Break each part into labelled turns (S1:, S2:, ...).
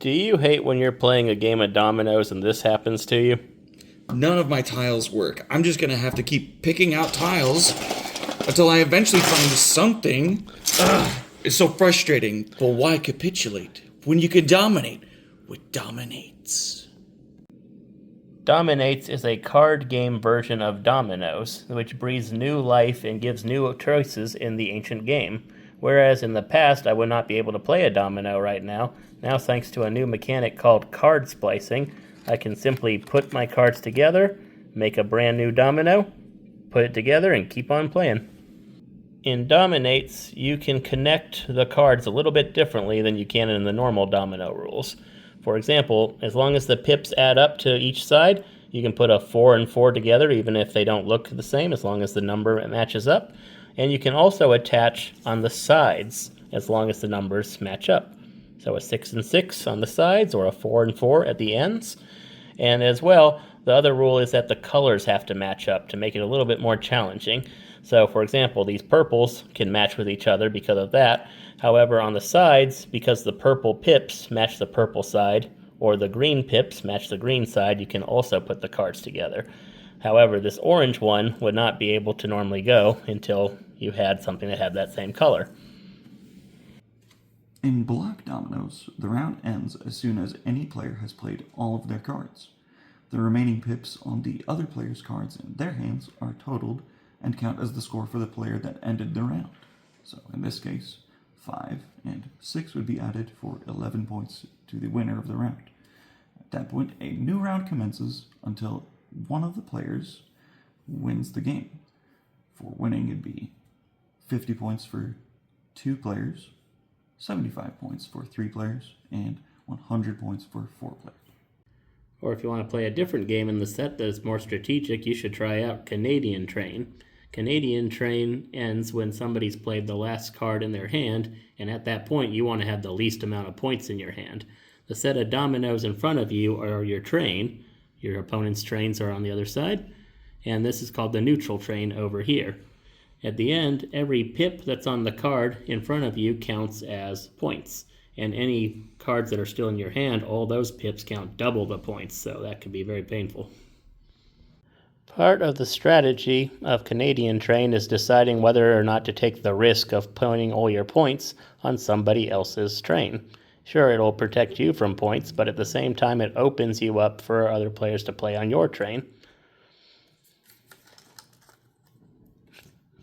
S1: Do you hate when you're playing a game of dominoes and this happens to you?
S2: None of my tiles work. I'm just gonna have to keep picking out tiles until I eventually find something. Ugh, it's so frustrating. But why capitulate when you can dominate with Domin-Eights?
S1: Domin-Eights is a card game version of dominoes, which breathes new life and gives new choices in the ancient game. Whereas in the past I would not be able to play a domino right now, thanks to a new mechanic called Card-Splicing, I can simply put my cards together, make a brand new domino, put it together, and keep on playing. In Domin-Eights, you can connect the cards a little bit differently than you can in the normal domino rules. For example, as long as the pips add up to each side, you can put a 4 and 4 together even if they don't look the same, as long as the number matches up. And you can also attach on the sides as long as the numbers match up. So a 6 and 6 on the sides, or a 4 and 4 at the ends. And as well, the other rule is that the colors have to match up to make it a little bit more challenging. So for example, these purples can match with each other because of that. However, on the sides, because the purple pips match the purple side, or the green pips match the green side, you can also put the cards together. However, this orange one would not be able to normally go until you had something that had that same color.
S3: In block dominoes, the round ends as soon as any player has played all of their cards. The remaining pips on the other player's cards in their hands are totaled and count as the score for the player that ended the round. So in this case, 5 and 6 would be added for 11 points to the winner of the round. At that point, a new round commences until one of the players wins the game. For winning, it'd be 50 points for 2 players, 75 points for 3 players, and 100 points for 4 players.
S1: Or if you want to play a different game in the set that is more strategic, you should try out Canadian Train. Canadian Train ends when somebody's played the last card in their hand, and at that point you want to have the least amount of points in your hand. The set of dominoes in front of you are your train. Your opponent's trains are on the other side, and this is called the neutral train over here. At the end, every pip that's on the card in front of you counts as points, and any cards that are still in your hand, all those pips count double the points, so that can be very painful. Part of the strategy of Canadian Train is deciding whether or not to take the risk of putting all your points on somebody else's train. Sure, it'll protect you from points, but at the same time it opens you up for other players to play on your train.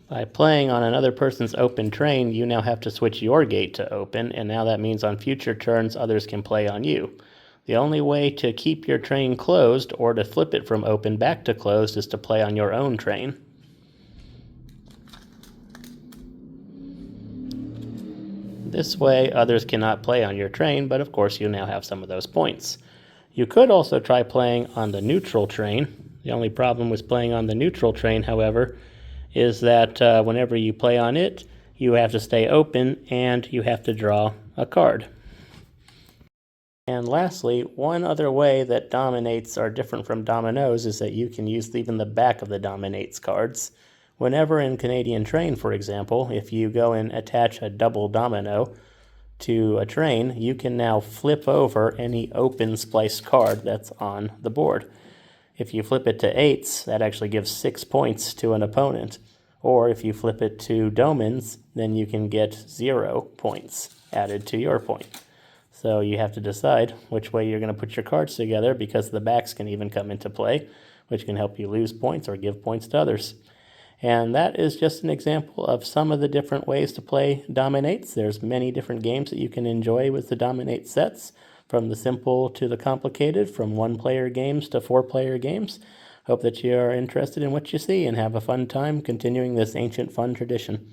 S1: By playing on another person's open train, you now have to switch your gate to open, and now that means on future turns others can play on you. The only way to keep your train closed, or to flip it from open back to closed, is to play on your own train. This way, others cannot play on your train, but of course you now have some of those points. You could also try playing on the neutral train. The only problem with playing on the neutral train, however, is that whenever you play on it, you have to stay open and you have to draw a card. And lastly, one other way that Domin-Eights are different from dominoes is that you can use even the back of the Domin-Eights cards. Whenever in Canadian Train, for example, if you go and attach a double domino to a train, you can now flip over any open spliced card that's on the board. If you flip it to 8s, that actually gives 6 points to an opponent. Or if you flip it to domins, then you can get 0 points added to your point. So you have to decide which way you're going to put your cards together, because the backs can even come into play, which can help you lose points or give points to others. And that is just an example of some of the different ways to play Domin-Eights. There's many different games that you can enjoy with the Domin-Eight sets, from the simple to the complicated, from 1-player games to 4-player games. Hope that you are interested in what you see and have a fun time continuing this ancient fun tradition.